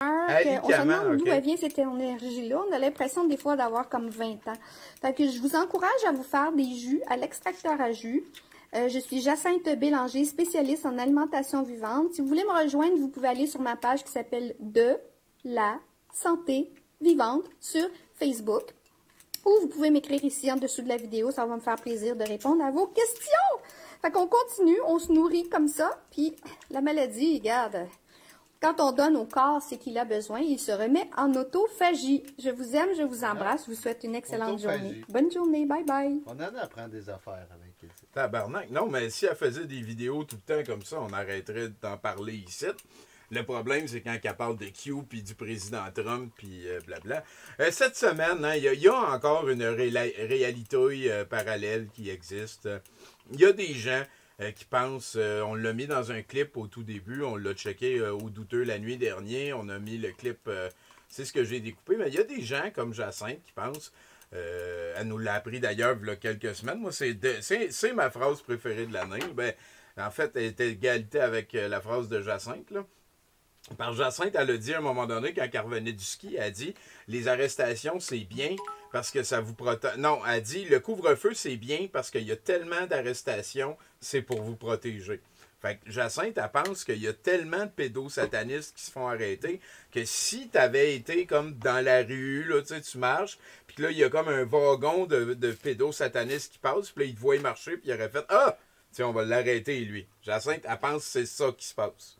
On se demande d'où elle vient cette énergie-là. On a l'impression des fois d'avoir comme 20 ans. Fait que je vous encourage à vous faire des jus à l'extracteur à jus. Je suis Jacinthe Bélanger, spécialiste en alimentation vivante. Si vous voulez me rejoindre, vous pouvez aller sur ma page qui s'appelle De la santé vivante sur Facebook. Ou vous pouvez m'écrire ici en dessous de la vidéo. Ça va me faire plaisir de répondre à vos questions. Fait qu'on continue, on se nourrit comme ça. Puis la maladie, regarde, quand on donne au corps ce qu'il a besoin, il se remet en autophagie. Je vous aime, je vous embrasse. Je vous souhaite une excellente journée. Bonne journée, bye bye. On en apprend des affaires avec elle. Tabarnak. Non, mais si elle faisait des vidéos tout le temps comme ça, on arrêterait d'en parler ici. Le problème, c'est quand elle parle de Q, puis du président Trump, puis blabla. Cette semaine, il y a encore une réalité parallèle qui existe. Il y a des gens qui pensent, on l'a mis dans un clip au tout début, on l'a checké au douteux la nuit dernière, on a mis le clip, c'est ce que j'ai découpé, mais il y a des gens comme Jacinthe qui pensent, elle nous l'a appris d'ailleurs il y a quelques semaines, moi c'est ma phrase préférée de l'année, ben, en fait elle était égalité avec la phrase de Jacinthe, là. Par Jacinthe, elle a dit à un moment donné, quand elle revenait du ski, elle a dit « Les arrestations, c'est bien parce que ça vous protège. » Non, elle a dit « Le couvre-feu, c'est bien parce qu'il y a tellement d'arrestations, c'est pour vous protéger. » Fait que Jacinthe, elle pense qu'il y a tellement de pédosatanistes qui se font arrêter que si tu avais été comme dans la rue, là, tu marches, puis là, il y a comme un wagon de pédosatanistes qui passe, puis là, il te voit marcher, puis il aurait fait « Ah! On va l'arrêter, lui. » Jacinthe, elle pense que c'est ça qui se passe.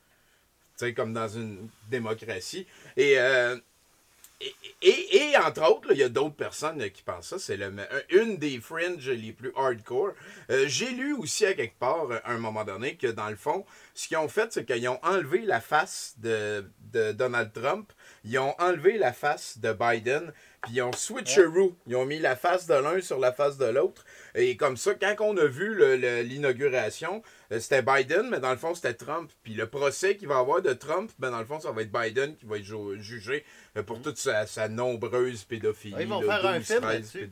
Comme dans une démocratie. Et entre autres, il y a d'autres personnes qui pensent ça. C'est une des fringes les plus hardcore. J'ai lu aussi à quelque part, à un moment donné, que dans le fond, ce qu'ils ont fait, c'est qu'ils ont enlevé la face de Donald Trump, ils ont enlevé la face de Biden, puis ils ont switcheroo. Ils ont mis la face de l'un sur la face de l'autre. Et comme ça, quand on a vu l'inauguration, c'était Biden, mais dans le fond, c'était Trump. Puis le procès qu'il va avoir de Trump, ben dans le fond, ça va être Biden qui va être jugé pour toute sa nombreuse pédophilie. Ils vont faire un film là-dessus.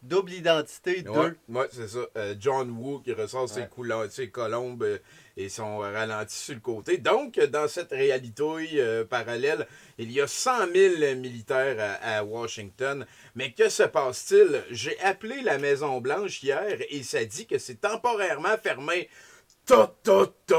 Double identité 2. Ouais, c'est ça. John Woo qui ressort ses colombes et son ralenti sur le côté. Donc, dans cette réalité parallèle, il y a 100 000 militaires à Washington. Mais que se passe-t-il? J'ai appelé la Maison-Blanche hier et ça dit que c'est temporairement fermé. Tototom!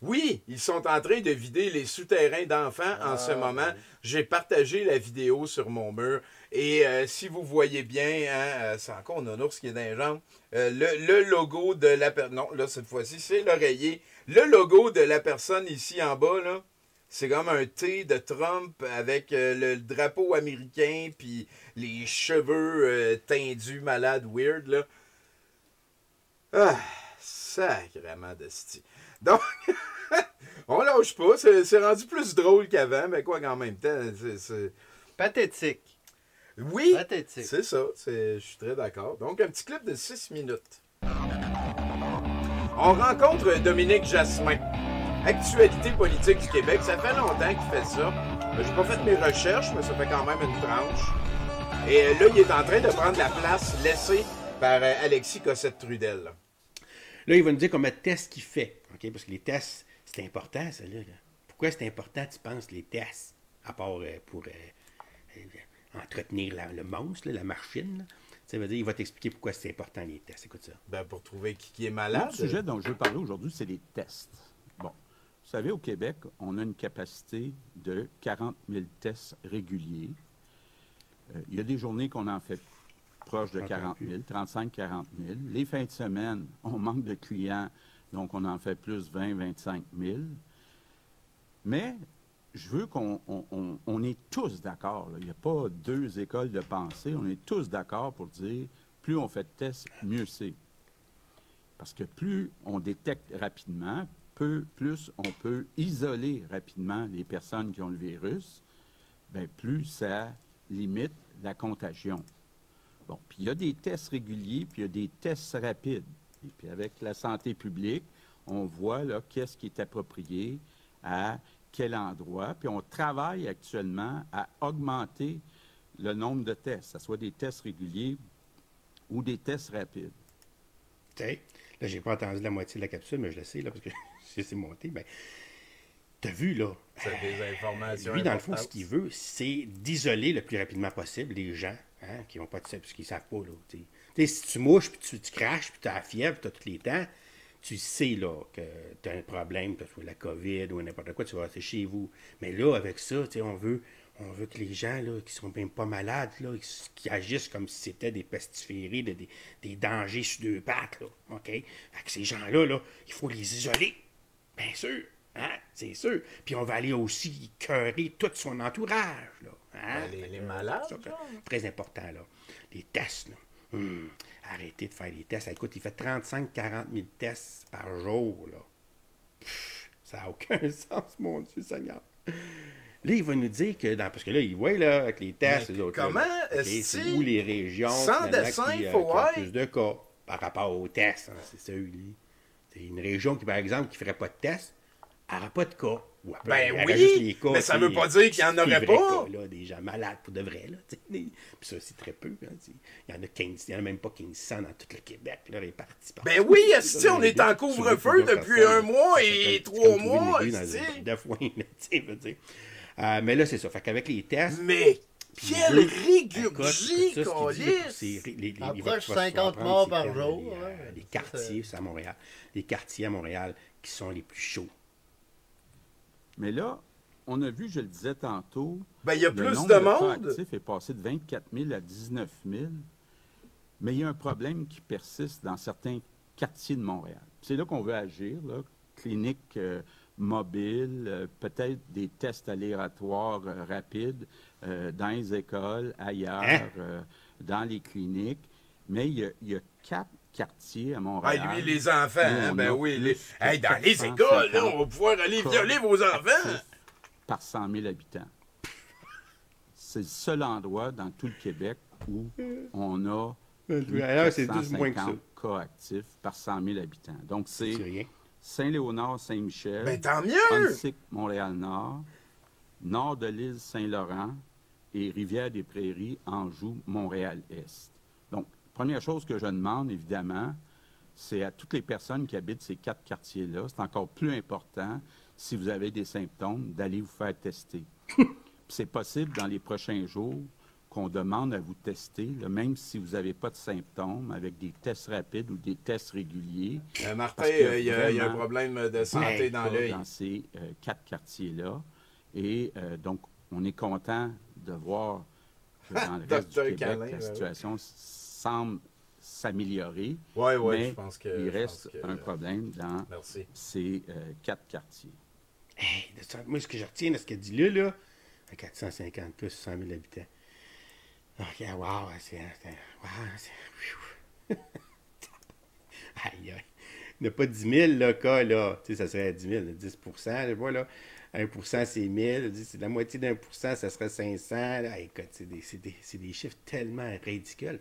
Oui, ils sont en train de vider les souterrains d'enfants en ce moment. J'ai partagé la vidéo sur mon mur. Et si vous voyez bien, hein, c'est encore un ours qui est dans les jambes, le logo de la personne... Non, là, cette fois-ci, c'est l'oreiller. Le logo de la personne ici en bas, là, c'est comme un T de Trump avec le drapeau américain puis les cheveux tendus, malades, weird, là. Ah, sacrément d'esti. Donc... on lâche pas, c'est rendu plus drôle qu'avant, mais quoi qu'en même temps, c'est... Pathétique. Oui, pathétique. C'est ça, je suis très d'accord. Donc, un petit clip de 6 minutes. On rencontre Dominique Jasmin, actualité politique du Québec. Ça fait longtemps qu'il fait ça. J'ai pas fait mes recherches, mais ça fait quand même une tranche. Et là, il est en train de prendre la place laissée par Alexis Cossette-Trudel. Là, il va nous dire combien de tests qu'il fait. Okay? Parce que les tests, c'est important, ça. Là. Pourquoi c'est important, tu penses, les tests? À part pour entretenir le monstre, la machine. Là. Ça veut dire, il va t'expliquer pourquoi c'est important, les tests. Écoute ça. Ben, pour trouver qui est malade. Le sujet dont je veux parler aujourd'hui, c'est les tests. Bon. Vous savez, au Québec, on a une capacité de 40 000 tests réguliers. Il y a des journées qu'on en fait proche de 40 000, 35-40 000. Les fins de semaine, on manque de clients, donc on en fait plus 20-25 000. Mais je veux qu'on est tous d'accord. Il n'y a pas deux écoles de pensée. On est tous d'accord pour dire, plus on fait de tests, mieux c'est. Parce que plus on détecte rapidement, plus on peut isoler rapidement les personnes qui ont le virus, bien, plus ça limite la contagion. Bon, puis il y a des tests réguliers, puis il y a des tests rapides. Et puis avec la santé publique, on voit là qu'est-ce qui est approprié à quel endroit. Puis on travaille actuellement à augmenter le nombre de tests, que ce soit des tests réguliers ou des tests rapides. OK. Là, j'ai pas entendu la moitié de la capsule, mais je le sais, là, parce que c'est monté. Ben, t'as vu, là. C'est des informations Lui, dans le fond, importantes. ce qu'il veut, c'est d'isoler le plus rapidement possible les gens qui n'ont pas de parce qu'ils ne savent pas. Là, si tu mouches, puis tu craches, puis tu as la fièvre, tu as tous les temps, tu sais là, que tu as un problème, que ce soit la COVID ou n'importe quoi, tu vas rester chez vous. Mais là, avec ça, on veut que les gens là, qui sont même pas malades, là, qui agissent comme si c'était des pestiférés, des dangers sur deux pattes. Là, OK? Fait que ces gens-là, là, il faut les isoler. Bien sûr. Hein? C'est sûr. Puis on va aller aussi écœurer tout son entourage. Là. Hein? Les malades. C'est très important. Là. Les tests. Là. Arrêtez de faire des tests. Écoute, il fait 35-40 000 tests par jour. Là. Ça n'a aucun sens, mon Dieu Seigneur. Là, il va nous dire que, parce que là, il voit là, avec les tests, les autres, comment c'est où les régions sans dessin, qui ont plus de cas par rapport aux tests. Hein, c'est ça, lui. C'est une région qui, par exemple, qui ne ferait pas de tests, elle n'aurait pas de cas. Ben oui, mais ça ne veut pas dire qu'il n'y en aurait pas. Cas, là, des gens malades pour de vrai. Là, puis ça, c'est très peu. Hein, il y en a 15, il n'y en a même pas 1500 dans tout le Québec, là, répartis partout. Ben oui, si on est en couvre-feu depuis un mois et 3 mois. Mais là, c'est ça. Fait qu'avec les tests... Mais quelle rigurgie qu'on lisse! Approche 50 morts par jour. Les quartiers, c'est à Montréal. Les quartiers à Montréal qui sont les plus chauds. Mais là, on a vu, je le disais tantôt, ben, il y a le plus nombre de cas monde. actifs est passé de 24 000 à 19 000. Mais il y a un problème qui persiste dans certains quartiers de Montréal. C'est là qu'on veut agir, là. Cliniques mobiles, peut-être des tests aléatoires rapides dans les écoles, ailleurs, dans les cliniques. Mais il y a 4 quartiers à Montréal. Ah, lui, les enfants, hein, ben oui. Hey, dans les écoles, là, on va pouvoir aller violer vos enfants. Par 100 000 habitants. C'est le seul endroit dans tout le Québec où on a c'est 12 moins que ça. cas actifs par 100 000 habitants. Donc, c'est Saint-Léonard, Saint-Michel, ben, tant mieux! Montréal-Nord, nord de l'île Saint-Laurent et Rivière-des-Prairies, Anjou, Montréal-Est. Donc, première chose que je demande, évidemment, c'est à toutes les personnes qui habitent ces 4 quartiers-là, c'est encore plus important, si vous avez des symptômes, d'aller vous faire tester. C'est possible dans les prochains jours qu'on demande à vous tester, là, même si vous n'avez pas de symptômes, avec des tests rapides ou des tests réguliers. Martin, il y a un problème de santé dans l'œil. Dans ces 4 quartiers-là. Et donc, on est content de voir que dans le reste du Québec, la situation semble s'améliorer. Oui, mais je pense que il reste un problème dans ces 4 quartiers. Hey, moi, ce que je retiens de ce qu'elle dit là, à 450 plus 100 000 habitants. OK, wow, c'est... Aïe, aïe. Il n'y a pas 10 000 là, cas, là. Tu sais, ça serait 10 000, 10 je vois, là. 1 c'est 1000. C'est la moitié d'1 ça serait 500. Là. Écoute, c'est des chiffres tellement ridicules.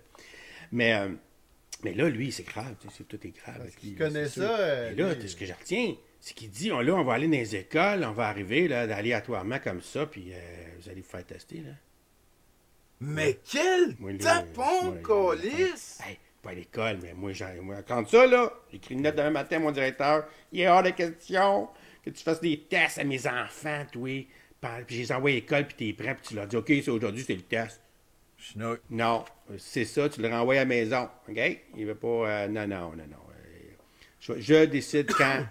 Mais là, lui, c'est grave. Tout est grave. Avec lui, il connaît ça. Et là, ce que je retiens, c'est qu'il dit, on va aller dans les écoles, on va arriver là, aléatoirement comme ça, puis vous allez vous faire tester, là. Mais quel tapon, colis! Hey, pas à l'école, mais moi, quand ça, là, j'écris une note demain matin à mon directeur, il est hors de question que tu fasses des tests à mes enfants, toi. Puis je les envoie à l'école, puis t'es prêt, puis tu leur dis, OK, c'est aujourd'hui, c'est le test. Non, c'est ça, tu le renvoies à la maison, OK? Il veut pas... non. Je décide quand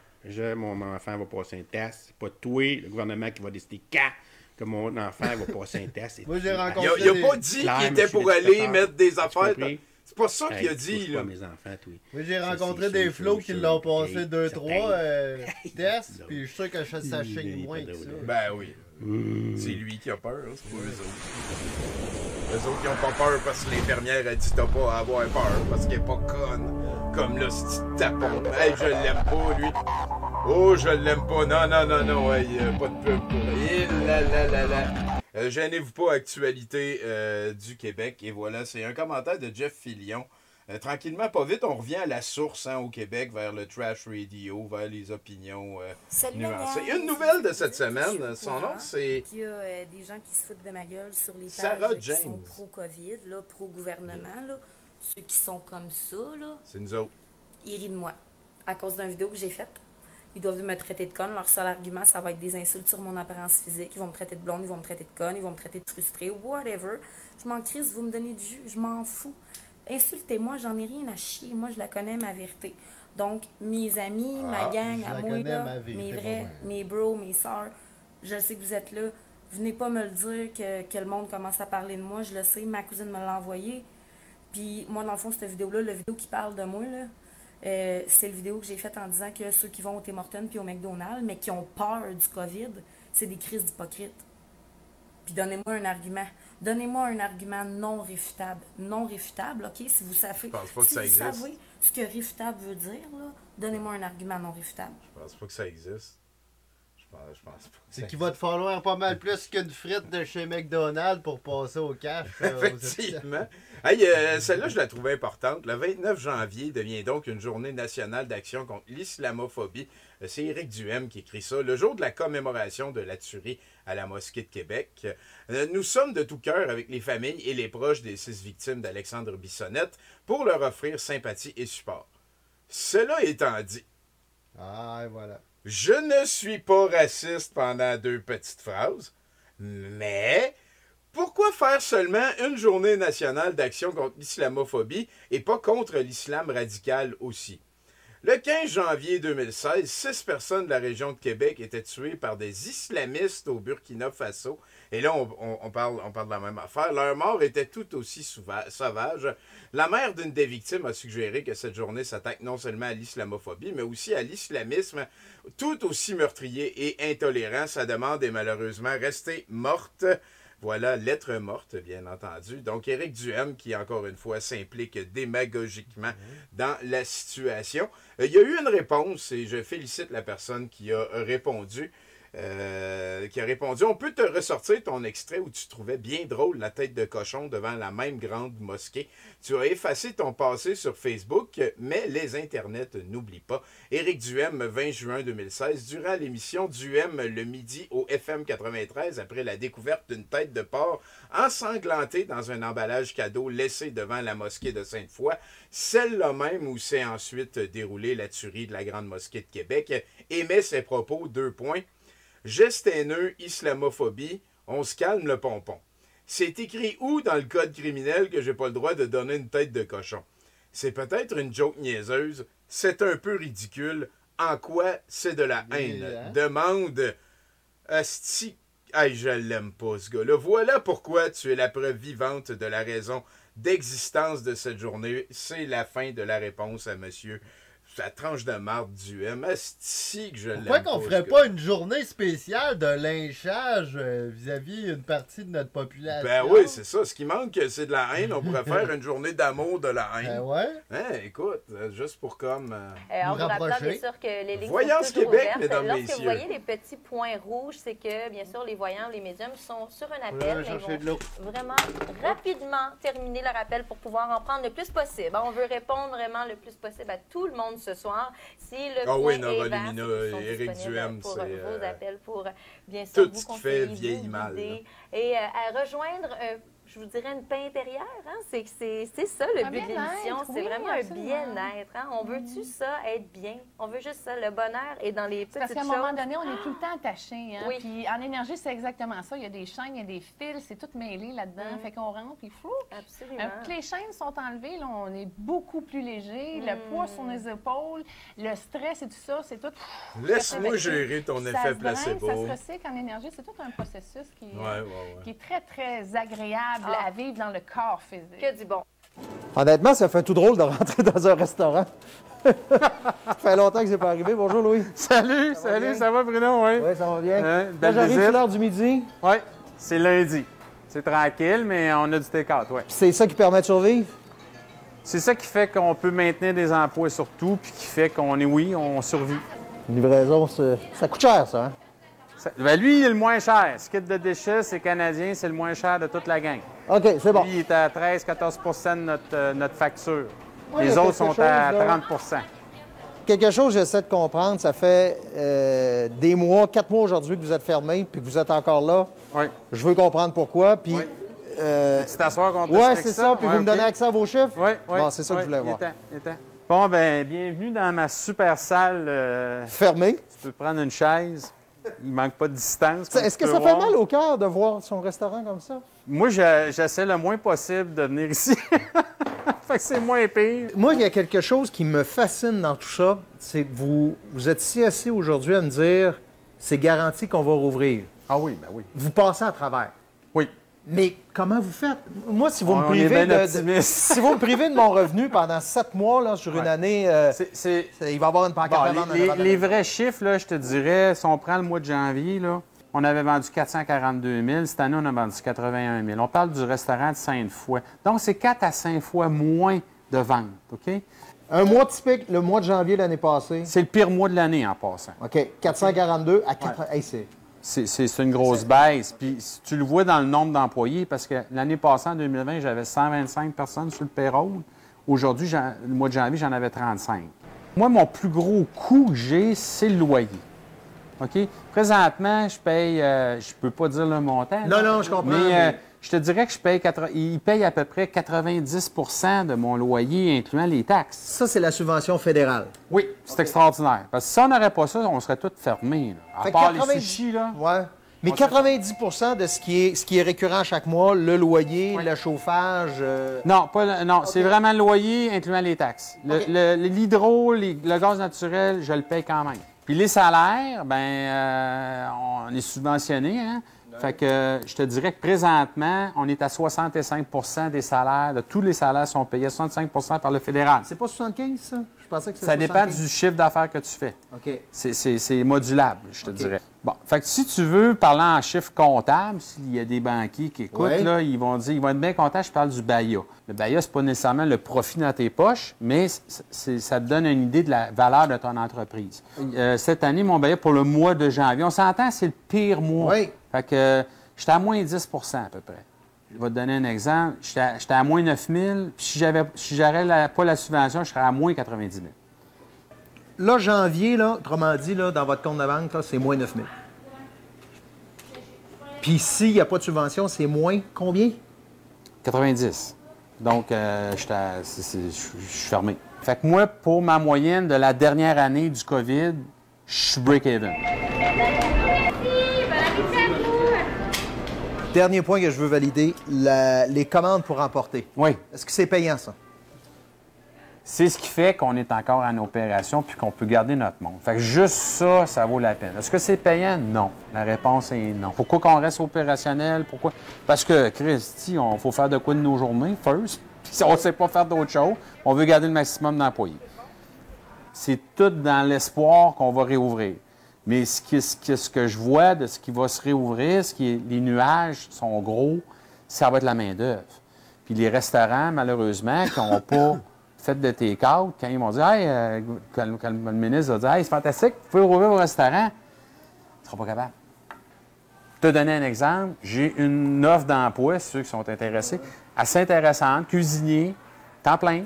mon enfant va passer un test. C'est pas toi, le gouvernement, qui va décider quand que mon enfant va passer un test. Moi, j'ai rencontré... Il n'a pas dit qu'il était pour aller mettre des affaires... C'est pas ça qu'il a dit, là. Mes enfants, toi. Moi, j'ai rencontré des flots qui l'ont passé 2-3 tests, puis je suis sûr que ça chigne moins que ça. Ben oui. C'est lui qui a peur, c'est pas eux autres. Eux autres, ils ont pas peur parce que l'infirmière a dit t'as pas à avoir peur, parce qu'elle est pas conne. Comme là, ce petit tapon. Hey, je l'aime pas, lui. Oh, je l'aime pas. Non, hey, pas de pub pour lui. Gênez-vous pas, actualité du Québec. Et voilà, c'est un commentaire de Jeff Fillion. Tranquillement, pas vite, on revient à la source au Québec, vers le trash radio, vers les opinions nuancées. Il y a une nouvelle de cette semaine. Son nom, c'est... Il y a des gens qui se foutent de ma gueule sur les Sarah pages qui James. sont pro-COVID, pro-gouvernement. Là. Ceux qui sont comme ça, là, c'est nous autres. ils rient de moi à cause d'une vidéo que j'ai faite. Ils doivent me traiter de conne. Leur seul argument, ça va être des insultes sur mon apparence physique. Ils vont me traiter de blonde, ils vont me traiter de conne, ils vont me traiter de frustrée, whatever. Je m'en crisse, vous me donnez du jus, je m'en fous. Insultez-moi, j'en ai rien à chier. Moi, je la connais, ma vérité. Donc, mes amis, ma gang, à moi, là, mes vrais, mes bros, mes sœurs, je sais que vous êtes là. Venez pas me le dire que le monde commence à parler de moi. Je le sais, ma cousine me l'a envoyé. Puis moi, dans le fond, cette vidéo-là, la vidéo qui parle de moi, là, c'est la vidéo que j'ai faite en disant que ceux qui vont au Tim Hortons puis au McDonald's, mais qui ont peur du COVID, c'est des crises d'hypocrites. Puis donnez-moi un argument. Donnez-moi un argument non réfutable. Non réfutable, OK? Si vous savez, savez ce que réfutable veut dire, là, donnez-moi un argument non réfutable. Je pense pas que ça existe. Je pense pas. C'est qu'il va te falloir pas mal plus qu'une frite de chez McDonald's pour passer au cash. Effectivement. Hey, celle-là, je la trouvais importante. Le 29 janvier devient donc une journée nationale d'action contre l'islamophobie. C'est Éric Duhem qui écrit ça. Le jour de la commémoration de la tuerie à la mosquée de Québec. Nous sommes de tout cœur avec les familles et les proches des 6 victimes d'Alexandre Bissonnette pour leur offrir sympathie et support. Cela étant dit, voilà. Je ne suis pas raciste pendant 2 petites phrases, mais pourquoi faire seulement une journée nationale d'action contre l'islamophobie et pas contre l'islam radical aussi? Le 15 janvier 2016, 6 personnes de la région de Québec étaient tuées par des islamistes au Burkina Faso. Et là, on parle de la même affaire. Leur mort était tout aussi sauvage. La mère d'une des victimes a suggéré que cette journée s'attaque non seulement à l'islamophobie, mais aussi à l'islamisme, tout aussi meurtrier et intolérant. Sa demande est malheureusement restée morte. Voilà, lettre morte, bien entendu. Donc, Éric Duhem, qui, encore une fois, s'implique démagogiquement dans la situation. Il y a eu une réponse, et je félicite la personne qui a répondu. On peut te ressortir ton extrait où tu trouvais bien drôle la tête de cochon devant la même grande mosquée. Tu as effacé ton passé sur Facebook, mais les internets n'oublient pas. Éric Duhem, 20 juin 2016, durant l'émission Duhem le midi au FM 93, après la découverte d'une tête de porc ensanglantée dans un emballage cadeau laissé devant la mosquée de Sainte-Foy, celle-là même où s'est ensuite déroulée la tuerie de la grande mosquée de Québec, émet ses propos, 2 points. Geste haineux, islamophobie, on se calme le pompon. C'est écrit où dans le code criminel que j'ai pas le droit de donner une tête de cochon? C'est peut-être une joke niaiseuse, c'est un peu ridicule. En quoi c'est de la haine? Demande Asti. Aïe, je l'aime pas, ce gars-là. Voilà pourquoi tu es la preuve vivante de la raison d'existence de cette journée. C'est la fin de la réponse à monsieur. La tranche de marde du M. Asti que je l'aime. Pourquoi qu'on ferait pas une journée spéciale de lynchage vis-à-vis une partie de notre population? Ben oui, c'est ça. Ce qui manque, c'est de la haine. On pourrait faire une journée d'amour de la haine. Ben ouais. Hein, écoute, juste pour comme... on vous rappelle bien sûr que les lignes Voyance sont toujours Québec, ouvertes. mesdames, Lorsque messieurs. vous voyez les petits points rouges, c'est que, bien sûr, les voyants, les médiums sont sur un appel. Ils vont vraiment rapidement terminer leur appel pour pouvoir en prendre le plus possible. On veut répondre vraiment le plus possible à tout le monde ce soir. Si le point est vert, Éric Duhem, pour c'est vos appels, pour bien sûr tout vous ce qui fait conseiller, vieilli vous mal. guider et à rejoindre, je vous dirais, une paix intérieure. Hein? C'est ça le but de l'émission. C'est vraiment un bien-être. Hein? On veut-tu ça, être bien? On veut juste ça. Le bonheur est dans les petites choses. Parce qu'à un moment donné, on est tout le temps attaché. Hein? Oui. Puis en énergie, c'est exactement ça. Il y a des chaînes, il y a des fils, c'est tout mêlé là-dedans. Fait qu'on rentre, puis fou. Absolument. Que les chaînes sont enlevées, là, on est beaucoup plus léger. Le poids sur les épaules, le stress et tout ça, c'est tout... Laisse-moi gérer ton effet placebo. Ça se recycle en énergie. C'est tout un processus qui est très, très agréable à vivre dans le corps physique. Que du bon. Honnêtement, ça fait tout drôle de rentrer dans un restaurant. Ça fait longtemps que c'est pas arrivé. Bonjour, Louis. Salut, ça va, Bruno? Oui, ça va bien. Belle J'arrive visite. à l'heure du midi. Oui, c'est lundi. C'est tranquille, mais on a du take-out, oui. C'est ça qui permet de survivre? C'est ça qui fait qu'on peut maintenir des emplois surtout, puis qui fait qu'on est, on survit. Une livraison, ça coûte cher, ça, hein? Ben lui, il est le moins cher. Ce kit de déchets, c'est canadien, c'est le moins cher de toute la gang. OK, c'est bon. Lui, il est à 13-14 de notre facture. Oui, les autres sont à 30 Quelque chose, j'essaie de comprendre. Ça fait des mois, 4 mois aujourd'hui que vous êtes fermé, puis que vous êtes encore là. Oui. Je veux comprendre pourquoi, puis... Tu t'assois contre Oui, c'est ça, puis vous me donnez accès à vos chiffres? Oui, oui. Bon, c'est ça que je voulais voir. Il est temps. Bon, ben, bienvenue dans ma super salle. Fermée. Tu peux prendre une chaise. Il manque pas de distance. Est-ce que ça fait mal au cœur de voir son restaurant comme ça? Moi, j'essaie le moins possible de venir ici. Fait que c'est moins pire. Moi, il y a quelque chose qui me fascine dans tout ça, c'est que vous êtes si assis aujourd'hui à me dire c'est garanti qu'on va rouvrir. Ah oui, ben oui. Vous passez à travers. Oui. Mais comment vous faites? Moi, si vous On me privez est bien optimiste. si vous me privez de mon revenu pendant 7 mois là, sur une année, il va y avoir une pancarte à vendre. Les vrais chiffres, là, je te dirais, si on prend le mois de janvier, là, on avait vendu 442 000. Cette année, on a vendu 81 000. On parle du restaurant de Sainte-Foy. Donc, c'est 4 à 5 fois moins de ventes, OK? Un mois typique, le mois de janvier l'année passée. C'est le pire mois de l'année en passant. OK. 442 à 4... Hey, c'est une grosse baisse. Puis si tu le vois dans le nombre d'employés, parce que l'année passée, en 2020, j'avais 125 personnes sur le payroll. Aujourd'hui, le mois de janvier, j'en avais 35. Moi, mon plus gros coût que j'ai, c'est le loyer. OK? Présentement, je paye, je peux pas dire le montant. Non, je comprends. Mais je te dirais que il paye à peu près 90 de mon loyer, incluant les taxes. Ça, c'est la subvention fédérale. Oui, c'est extraordinaire. Parce que si on n'aurait pas ça, on serait tous fermés. À part les sushis, là. Ouais. Mais 90 de ce qui est récurrent chaque mois, le loyer, le chauffage... Non, c'est vraiment le loyer, incluant les taxes. L'hydro, le gaz naturel, je le paye quand même. Puis les salaires, on est subventionné, hein? Fait que je te dirais que présentement, on est à 65 des salaires, de tous les salaires sont payés, 65 par le fédéral. C'est pas 75, ça? Je pensais que c'était ça dépend du chiffre d'affaires que tu fais. OK. C'est modulable, je te dirais. Bon, fait que si tu veux parler en chiffre comptable, s'il y a des banquiers qui écoutent, là, ils vont être bien contents, je parle du BAYA. Le BAYA, c'est pas nécessairement le profit dans tes poches, mais ça te donne une idée de la valeur de ton entreprise. Cette année, mon BAYA, pour le mois de janvier, on s'entend, c'est le pire mois. Oui. Fait que j'étais à moins 10 à peu près. Je vais te donner un exemple. J'étais à moins 9 000, puis si j'aurais pas la subvention, je serais à moins 90 000. Là, janvier, là, autrement dit, là, dans votre compte de banque, c'est moins 9 000. Puis s'il n'y a pas de subvention, c'est moins combien? 90. Donc, je suis fermé. Fait que moi, pour ma moyenne de la dernière année du COVID, je suis break-even. Dernier point que je veux valider, les commandes pour emporter. Oui. Est-ce que c'est payant, ça? C'est ce qui fait qu'on est encore en opération puis qu'on peut garder notre monde. Fait que juste ça, ça vaut la peine. Est-ce que c'est payant? Non. La réponse est non. Pourquoi qu'on reste opérationnel? Pourquoi? Parce que, Christy, il faut faire de quoi de nos journées, first. Puis si on ne sait pas faire d'autres choses, on veut garder le maximum d'employés. C'est tout dans l'espoir qu'on va réouvrir. Mais ce que je vois de ce qui va se réouvrir, les nuages sont gros, ça va être la main-d'œuvre. Puis les restaurants, malheureusement, qui n'ont pas fait de take-out, quand ils m'ont dit, hey, quand le ministre a dit, hey, c'est fantastique, vous pouvez rouvrir vos restaurants, ils ne seront pas capables. Je te donner un exemple, j'ai une offre d'emploi, ceux qui sont intéressés, assez intéressante, cuisinier, temps plein.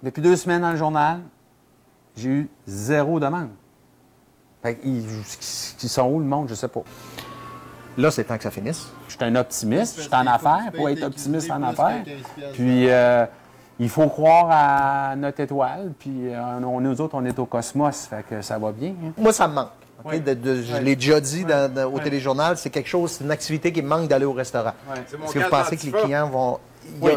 Depuis 2 semaines dans le journal, j'ai eu 0 demande. Fait qu'ils sont où le monde, je ne sais pas. Là, c'est temps que ça finisse. Je suis un optimiste, je suis en affaires, pour être optimiste en affaires. Puis, il faut croire à notre étoile, puis nous autres, on est au cosmos, fait que ça va bien. Hein? Moi, ça me manque. Okay? Je l'ai déjà dit au téléjournal, c'est quelque chose, c'est une activité qui me manque d'aller au restaurant. Est-ce que vous pensez que les clients vont...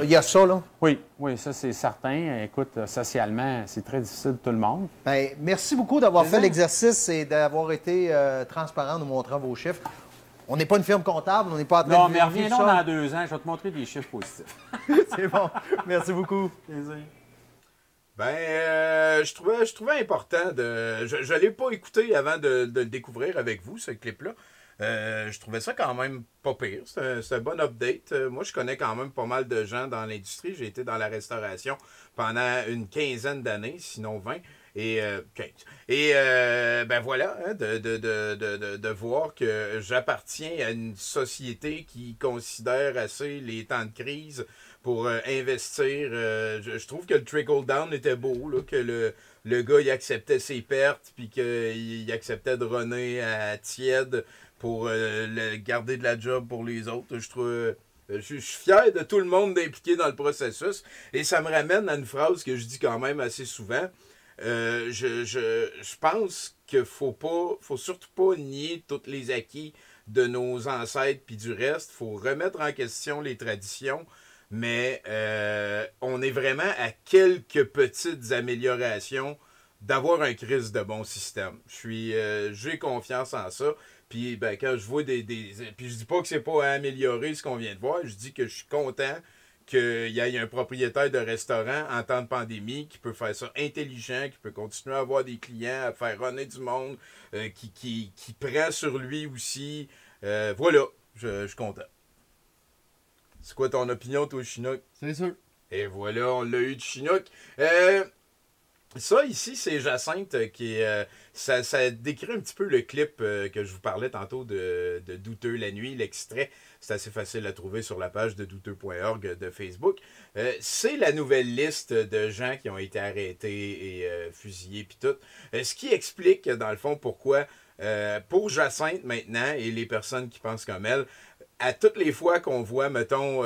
Il y a ça, là? Oui, ça, c'est certain. Écoute, socialement, c'est très difficile pour tout le monde. Bien, merci beaucoup d'avoir fait l'exercice et d'avoir été transparent, nous montrant vos chiffres. On n'est pas une firme comptable, on n'est pas en train de... Non, mais reviens-nous dans 2 ans, je vais te montrer des chiffres positifs. C'est bon. Merci beaucoup. Plaisir. Je trouvais important de... Je ne l'ai pas écouté avant de le découvrir avec vous, ce clip-là. Je trouvais ça quand même pas pire. C'est un bon update. Moi, je connais quand même pas mal de gens dans l'industrie. J'ai été dans la restauration pendant une 15aine d'années, sinon 20. Et 15. Et voilà, hein, de voir que j'appartiens à une société qui considère assez les temps de crise pour investir. Je trouve que le trickle-down était beau, là, que le gars, il acceptait ses pertes, puis qu'il acceptait de runner à tiède pour garder de la job pour les autres. Je Je suis fier de tout le monde impliqué dans le processus. Et ça me ramène à une phrase que je dis quand même assez souvent. Je pense qu'il faut surtout pas nier tous les acquis de nos ancêtres puis du reste. Il faut remettre en question les traditions. Mais on est vraiment à quelques petites améliorations d'avoir un Christ de bon système. J'ai confiance en ça. Puis ben, quand je vois puis je dis pas que c'est pas à améliorer ce qu'on vient de voir, je dis que je suis content qu'il y ait un propriétaire de restaurant en temps de pandémie qui peut faire ça intelligent, qui peut continuer à avoir des clients, à faire runner du monde, qui prend sur lui aussi. Voilà, je suis content. C'est quoi ton opinion, toi, Chinook? C'est sûr. Et voilà, on l'a eu de Chinook. Ça, ici, c'est Jacinthe qui ça décrit un petit peu le clip que je vous parlais tantôt de Douteux la nuit, l'extrait. C'est assez facile à trouver sur la page de douteux.org de Facebook. C'est la nouvelle liste de gens qui ont été arrêtés et fusillés puis tout. Ce qui explique, dans le fond, pourquoi pour Jacinthe maintenant et les personnes qui pensent comme elle, à toutes les fois qu'on voit, mettons,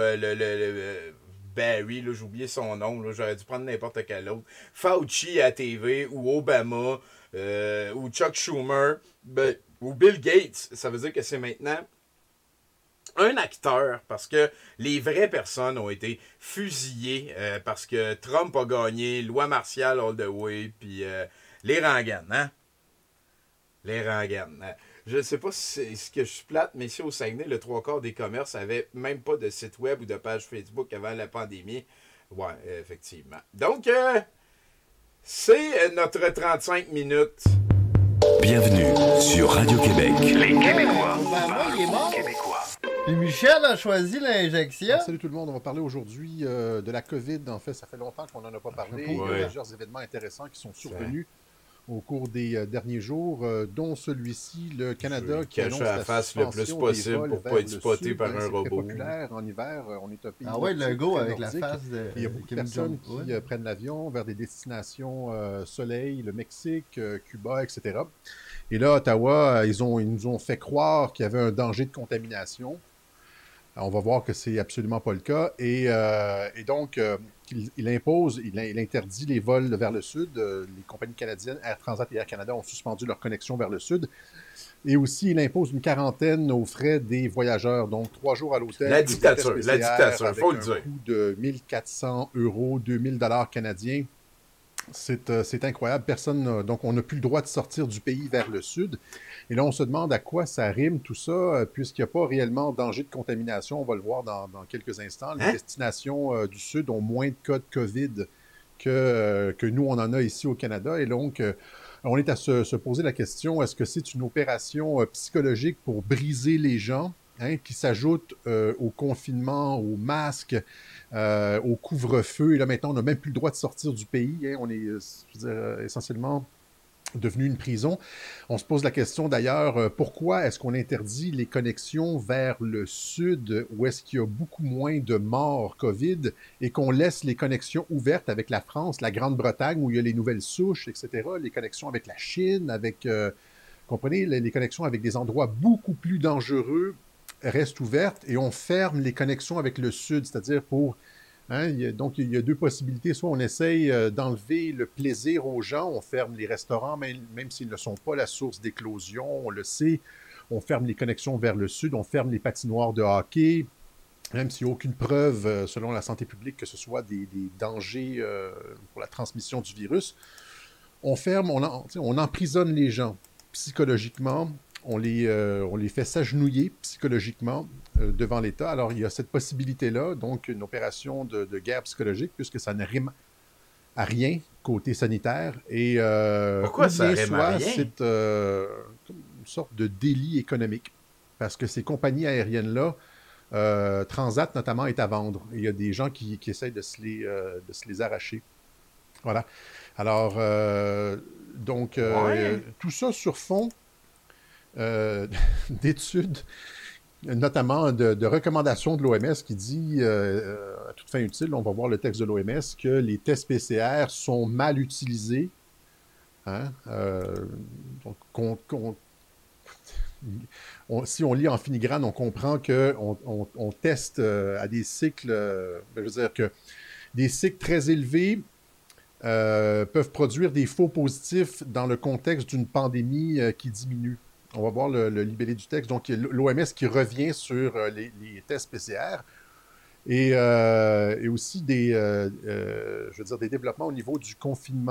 Barry, j'ai oublié son nom, j'aurais dû prendre n'importe quel autre, Fauci à TV, ou Obama, ou Chuck Schumer, ou Bill Gates, ça veut dire que c'est maintenant un acteur, parce que les vraies personnes ont été fusillées, parce que Trump a gagné, loi martiale all the way, puis les Rangan, hein? Les Rangan, hein? Je ne sais pas si c'est ce que je suis plate, mais ici au Saguenay, le 3/4 des commerces n'avaient même pas de site web ou de page Facebook avant la pandémie. Ouais, effectivement. Donc, c'est notre 35 minutes. Bienvenue sur Radio-Québec. Les Québécois. Obama, il est mort. Puis Michel a choisi l'injection. Salut tout le monde, on va parler aujourd'hui de la COVID. En fait, ça fait longtemps qu'on n'en a pas parlé. Il y a plusieurs événements intéressants qui sont survenus au cours des derniers jours, dont celui-ci, le Canada qui annonce la face le plus possible pour ne pas être spoté par un robot. C'est populaire en hiver, on est un pays le go avec la face de il y a beaucoup de personnes qui prennent l'avion vers des destinations soleil, le Mexique, Cuba, etc. Et là, à Ottawa, ils nous ont fait croire qu'il y avait un danger de contamination. On va voir que c'est absolument pas le cas. Et donc, il interdit les vols vers le sud. Les compagnies canadiennes, Air Transat et Air Canada, ont suspendu leur connexion vers le sud. Et aussi, il impose une quarantaine aux frais des voyageurs. Donc, 3 jours à l'hôtel. La dictature, il faut le dire. Avec un coût de 1 400 €, 2 000 $ canadiens. C'est incroyable. Donc, on n'a plus le droit de sortir du pays vers le sud. Et là, on se demande à quoi ça rime tout ça, puisqu'il n'y a pas réellement danger de contamination. On va le voir dans quelques instants. Les destinations du sud ont moins de cas de COVID que nous, on en a ici au Canada. Et donc, on est à se poser la question, est-ce que c'est une opération psychologique pour briser les gens, qui s'ajoute au confinement, au masque, au couvre-feu. Et là, maintenant, on n'a même plus le droit de sortir du pays. On est, essentiellement devenu une prison. On se pose la question, d'ailleurs, pourquoi est-ce qu'on interdit les connexions vers le sud, où est-ce qu'il y a beaucoup moins de morts COVID, et qu'on laisse les connexions ouvertes avec la France, la Grande-Bretagne, où il y a les nouvelles souches, etc., les connexions avec la Chine, avec, comprenez, les connexions avec des endroits beaucoup plus dangereux, restent ouvertes et on ferme les connexions avec le sud, c'est-à-dire donc il y a deux possibilités. Soit on essaye d'enlever le plaisir aux gens, on ferme les restaurants, même s'ils ne sont pas la source d'éclosion, on le sait, on ferme les connexions vers le sud, on ferme les patinoires de hockey, même s'il n'y a aucune preuve, selon la santé publique, que ce soit des dangers pour la transmission du virus. On ferme, on emprisonne les gens psychologiquement. On les fait s'agenouiller psychologiquement devant l'État. Alors, il y a cette possibilité-là, donc une opération de guerre psychologique, puisque ça ne rime à rien côté sanitaire. Et pourquoi ça rime à rien? C'est une sorte de délit économique, parce que ces compagnies aériennes-là, Transat notamment, est à vendre. Et il y a des gens qui essayent de se les arracher. Voilà. Alors, donc, tout ça sur fond d'études, notamment de recommandations de l'OMS qui dit, à toute fin utile, on va voir le texte de l'OMS, que les tests PCR sont mal utilisés. Donc, si on lit en filigrane, on comprend qu'on teste à des cycles, je veux dire que des cycles très élevés peuvent produire des faux positifs dans le contexte d'une pandémie qui diminue. On va voir le libellé du texte. Donc, l'OMS qui revient sur les tests PCR et aussi des développements au niveau du confinement.